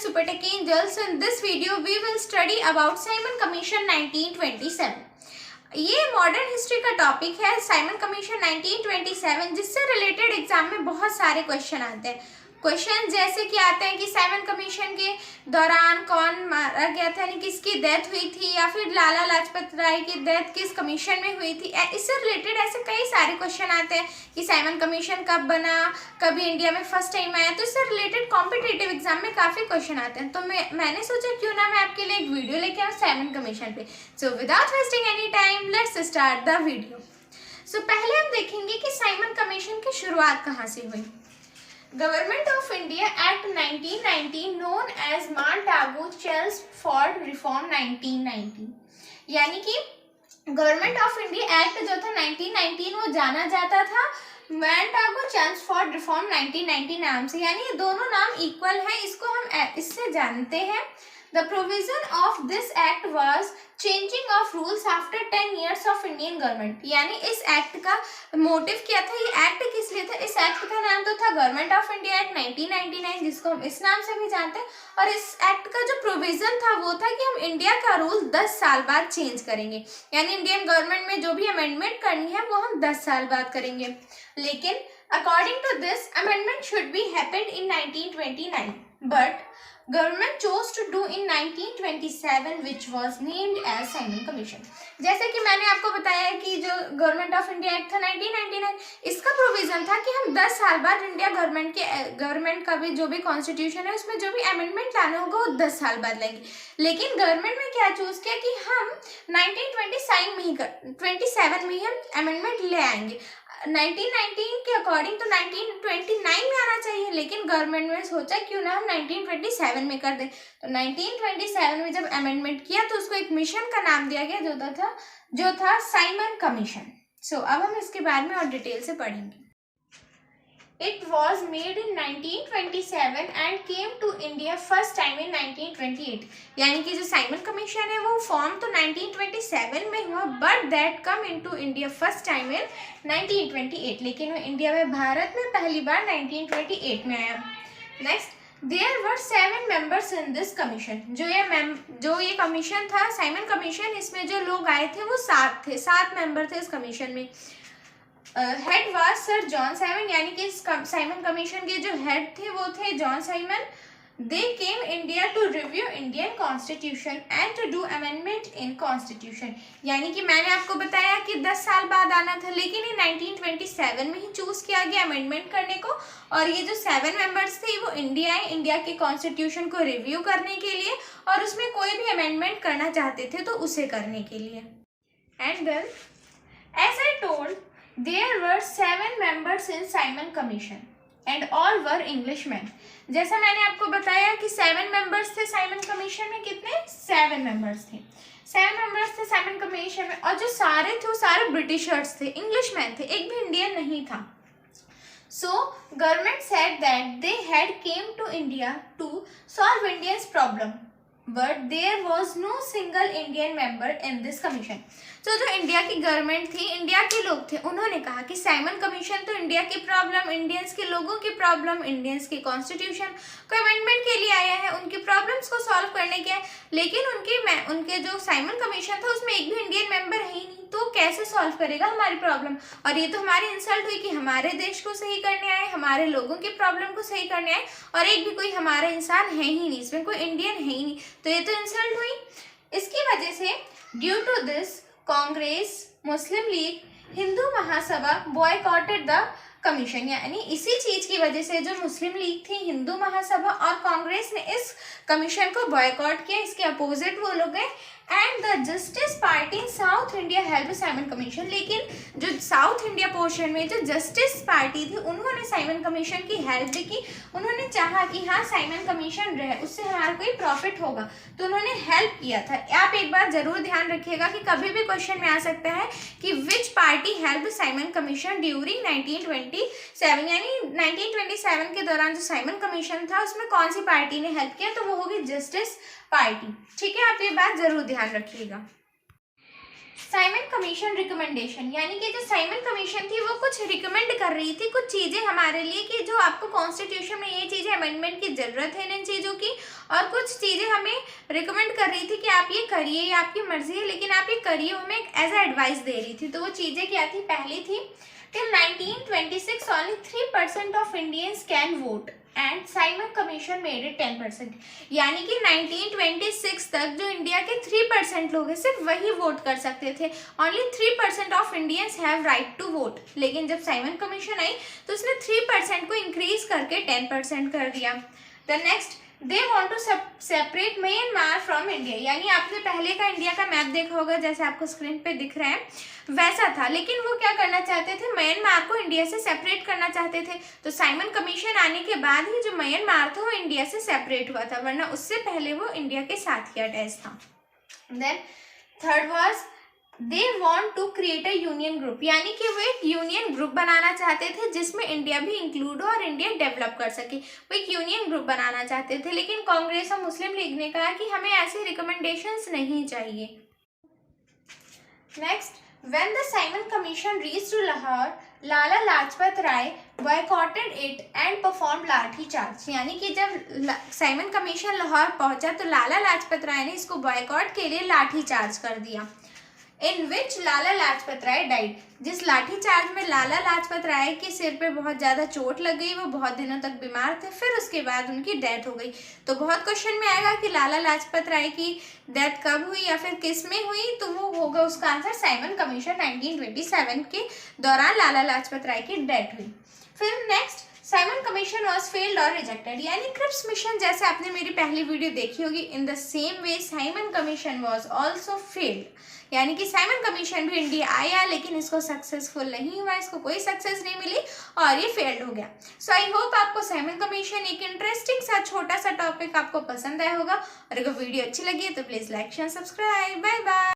Super Tech Angels. In this video, we will study about Simon Commission 1927. ये modern history का topic है Simon commission 1927, जिससे related exam में बहुत सारे क्वेश्चन आते हैं। क्वेश्चन जैसे कि आते हैं कि साइमन कमीशन के दौरान कौन मारा गया था, यानी किसकी डेथ हुई थी, या फिर लाला लाजपत राय की डेथ किस कमीशन में हुई थी। इससे रिलेटेड ऐसे कई सारे क्वेश्चन आते हैं कि साइमन कमीशन कब बना, कभी इंडिया में फर्स्ट टाइम आया। तो इससे रिलेटेड कॉम्पिटिटिव एग्जाम में काफ़ी क्वेश्चन आते हैं। तो मैंने सोचा क्यों ना मैं आपके लिए एक वीडियो लेके आऊँ साइमन कमीशन पे। So without wasting any time let's start the video. So पहले हम देखेंगे कि साइमन कमीशन की शुरुआत कहाँ से हुई। Government of India Act 1919 known as Montagu Chelmsford reform 1919, यानी कि गवर्नमेंट ऑफ इंडिया एक्ट जो था 1919 वो जाना जाता था मांटागू-चेल्मसफोर्ड रिफॉर्म 1919 नाम से, यानी ये दोनों नाम इक्वल है। इसको हम इससे जानते हैं। The provision of this act was changing of rules after 10 years of Indian government, यानी इस एक्ट का मोटिव क्या था, ये एक्ट किस लिए था। इस एक्ट का नाम तो था गवर्नमेंट ऑफ इंडिया एक्ट 1999, जिसको हम इस नाम से भी जानते हैं। और इस एक्ट का जो प्रोविजन था वो था कि हम इंडिया का रूल 10 साल बाद चेंज करेंगे, यानी इंडियन गवर्नमेंट में जो भी अमेंडमेंट करनी है वो हम 10 साल बाद करेंगे। लेकिन according to this amendment should be happened in 1929, but government chose to do in 1927 which was named as Simon Commission। जैसे कि मैंने आपको बताया कि जो गवर्नमेंट ऑफ इंडिया एक्ट था 1999, इसका प्रोविजन था कि हम 10 साल बाद इंडिया गवर्नमेंट का भी जो भी कॉन्स्टिट्यूशन है उसमें जो भी अमेंडमेंट लाना होगा वो 10 साल बाद लाएंगे। लेकिन गवर्नमेंट ने क्या चूज किया कि हम 1927 में ही हम अमेंडमेंट ले आएंगे। 1919 के अकॉर्डिंग तो 1929 में आना चाहिए, लेकिन गवर्नमेंट ने सोचा क्यों ना हम 1927 में कर दें। तो 1927 में जब अमेंडमेंट किया तो उसको एक मिशन का नाम दिया गया जो था साइमन कमीशन। सो अब हम इसके बारे में और डिटेल से पढ़ेंगे। It was made in 1927 and came to India first time in 1928, यानी कि जो साइमन कमीशन है वो फॉर्म तो 1927 में हुआ, but that come into India first time in 1928, लेकिन वो इंडिया में भारत में पहली बार 1928 में आया। Next, there were 7 members in this commission. जो ये कमीशन था साइमन कमीशन, इसमें जो लोग आए थे वो 7 थे, 7 मेंबर थे इस कमीशन में। Head was sir John Simon, यानी कि इस साइमन कमीशन के जो हेड थे वो थे John Simon. They came India to review Indian constitution and to do amendment in constitution, यानी कि मैंने आपको बताया कि 10 साल बाद आना था, लेकिन ये 1927 में ही चूज किया गया अमेंडमेंट करने को। और ये जो 7 मेंबर्स थे वो इंडिया आए इंडिया के कॉन्स्टिट्यूशन को रिव्यू करने के लिए, और उसमें कोई भी अमेंडमेंट करना चाहते थे तो उसे करने के लिए। And then as I told there were 7 members in Simon Commission and all were Englishmen। जैसा मैंने आपको बताया कि 7 members थे साइमन कमीशन में। कितने? 7 members थे। 7 members थे साइमन कमीशन में, और जो सारे थे वो सारे ब्रिटिशर्स थे, इंग्लिशमैन थे, एक भी इंडियन नहीं था। So government said that they had came to India to solve India's problem, but there was no single Indian member in this commission। तो जो इंडिया की गवर्नमेंट थी, इंडिया के लोग थे, उन्होंने कहा कि साइमन कमीशन तो इंडिया की प्रॉब्लम, इंडियंस के लोगों की प्रॉब्लम, इंडियंस की कॉन्स्टिट्यूशन को अमेंडमेंट के लिए आया है, उनकी प्रॉब्लम्स को सॉल्व करने के, लेकिन उनके जो साइमन कमीशन था उसमें एक भी इंडियन मेंबर है ही नहीं, तो कैसे सॉल्व करेगा हमारी प्रॉब्लम। और ये तो हमारी इंसल्ट हुई कि हमारे देश को सही करने आए, हमारे लोगों की प्रॉब्लम को सही करने आए, और एक भी कोई हमारा इंसान है ही नहीं, इसमें कोई इंडियन है ही नहीं, तो ये तो इंसल्ट हुई। इसकी वजह से due to this Congress, Muslim League, Hindu Mahasabha boycotted the commission, यानी इसी चीज की वजह से जो मुस्लिम लीग थी, हिंदू महासभा और कांग्रेस ने इस कमीशन को बॉयकॉट किया, इसके अपोजिट वो लोग गए। And the justice party in south India help Simon commission, लेकिन जो साउथ इंडिया पोर्शन में जो जस्टिस पार्टी थी उन्होंने साइमन कमीशन की हेल्प भी की। उन्होंने चाहा कि हाँ साइमन कमीशन रहे, उससे हमारा कोई प्रॉफिट होगा, तो उन्होंने हेल्प किया था। आप एक बात जरूर ध्यान रखिएगा कि कभी भी क्वेश्चन में आ सकता है कि विच party help Simon commission during 1927, यानी 1927 के दौरान जो साइमन कमीशन था उसमें कौन सी पार्टी ने हेल्प किया, तो वो होगी जस्टिस पार्टी। ठीक है, आप ये बात जरूर ध्यान रखिएगा। साइमन कमीशन रिकमेंडेशन, यानी कि जो साइमन कमीशन थी वो कुछ रिकमेंड कर रही थी कुछ चीज़ें हमारे लिए कि जो आपको कॉन्स्टिट्यूशन में ये चीज़ें अमेंडमेंट की ज़रूरत है इन चीज़ों की, और कुछ चीज़ें हमें रिकमेंड कर रही थी कि आप ये करिए, ये आपकी मर्जी है लेकिन आप ये करिए, हमें एज ए एडवाइस दे रही थी। तो वो चीज़ें क्या थी? पहली थी till 1926 only 3% of Indians can vote and Simon commission made it 10%, यानी कि 1926 तक जो इंडिया के 3% लोग हैं सिर्फ वही वोट कर सकते थे। Only 3% of Indians have right to vote. लेकिन जब साइमन कमीशन आई तो उसने 3% को इंक्रीज करके 10% कर दिया। The next, they want to separate Myanmar from India, यानी आपने पहले का इंडिया का मैप देखा होगा जैसे आपको स्क्रीन पे दिख रहा है वैसा था, लेकिन वो क्या करना चाहते थे? म्यांमार को इंडिया से सेपरेट करना चाहते थे। तो साइमन कमीशन आने के बाद ही जो म्यांमार था वो इंडिया से सेपरेट हुआ था, वरना उससे पहले वो इंडिया के साथ ही अटैच था। Then third was they want to create a union group, यानी कि वो एक यूनियन ग्रुप बनाना चाहते थे जिसमें इंडिया भी इंक्लूड हो और इंडिया डेवलप कर सके। वो एक यूनियन ग्रुप बनाना चाहते थे, लेकिन कांग्रेस और मुस्लिम लीग ने कहा कि हमें ऐसे रिकमेंडेशंस नहीं चाहिए। Next, when the Simon commission reached to Lahore, Lala Lajpat Rai boycotted it and perform lathi charge, यानी कि जब साइमन कमीशन लाहौर पहुंचा तो लाला लाजपत राय ने इसको बॉयकॉट के लिए लाठी चार्ज कर दिया। इन विच लाला लाजपत राय डाइड, जिस लाठी चार्ज में लाला लाजपत राय के सिर पे बहुत ज़्यादा चोट लग गई, वो बहुत दिनों तक बीमार थे, फिर उसके बाद उनकी डेथ हो गई। तो बहुत क्वेश्चन में आएगा कि लाला लाजपत राय की डेथ कब हुई या फिर किस में हुई, तो वो होगा उसका आंसर साइमन कमीशन 1927 के दौरान लाला लाजपत राय की डेथ हुई। फिर next, Simon commission was failed और रिजेक्टेड, यानी क्रिप्स मिशन जैसे आपने मेरी पहली वीडियो देखी होगी, in the same way Simon commission was also failed, यानी कि साइमन कमीशन भी इंडिया आया लेकिन इसको सक्सेसफुल नहीं हुआ, इसको कोई सक्सेस नहीं मिली और ये फेल्ड हो गया। सो आई होप आपको साइमन कमीशन एक इंटरेस्टिंग सा छोटा सा टॉपिक आपको पसंद आया होगा, और अगर वीडियो अच्छी लगी तो please like share subscribe. Bye bye.